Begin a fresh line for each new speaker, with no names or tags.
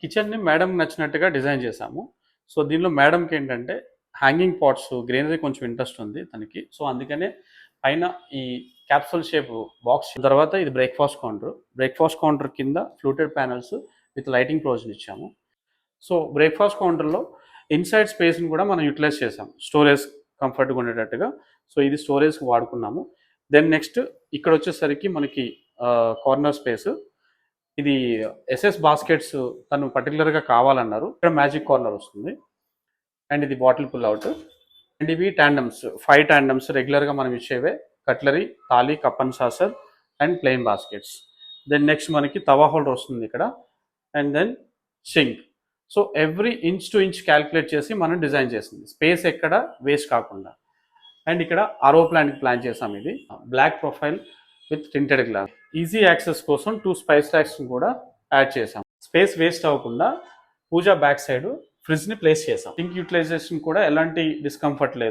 కిచెన్‌ని మేడంకి నచ్చినట్టుగా డిజైన్ చేశాము. సో, దీనిలో మేడంకి ఏంటంటే హ్యాంగింగ్ పాట్స్, గ్రీనరీ కొంచెం ఇంట్రెస్ట్ ఉంది తనకి. సో, అందుకనే పైన ఈ క్యాప్సూల్ షేప్ బాక్స్ తర్వాత ఇది బ్రేక్‌ఫాస్ట్ కౌంటర్. బ్రేక్‌ఫాస్ట్ కౌంటర్ కింద fluted panels with lighting provision ఇచ్చాము. సో, బ్రేక్‌ఫాస్ట్ కౌంటర్‌లో ఇన్‌సైడ్ స్పేస్‌ని కూడా మనం యుటిలైజ్ చేసాం. స్టోరేజ్ కంఫర్ట్‌గా ఉండేటట్టుగా. సో, ఇది స్టోరేజ్‌కి వాడుకున్నాము. దెన్ నెక్స్ట్ ఇక్కడొచ్చేసరికి మనకి కార్నర్ స్పేస్. ఇది ఎస్ఎస్ బాస్కెట్స్ తను పర్టికులర్‌గా కావాలన్నారు. ఇక్కడ మ్యాజిక్ కార్నర్ వస్తుంది. అండ్ ఇది బాటిల్ పుల్ అవుట్. అండ్ ఇవి టాండమ్స్ 5 టాండమ్స్ రెగ్యులర్‌గా మనం ఇచ్చేవే. Cutlery, thali, cup and saucer and plain baskets. Then next మనకి తవా హోల్డర్ వస్తుంది ఇక్కడ. And then sink. So, every inch to inch calculate చేసి మనం డిజైన్ చేసింది. స్పేస్ ఎక్కడ వేస్ట్ కాకుండా. అండ్ ఇక్కడ ఆర్ఓ ప్లాంట్కి ప్లాన్ చేసాం. ఇది black profile with tinted glass. Easy access కోసం 2 స్పైస్ ర్యాక్స్ కూడా యాడ్ చేసాం. స్పేస్ వేస్ట్ అవ్వకుండా పూజా బ్యాక్ సైడ్ ఫ్రిడ్జ్ని ప్లేస్ చేసాం. సింక్ యూటిలైజేషన్ కూడా ఎలాంటి డిస్కంఫర్ట్ లేదు.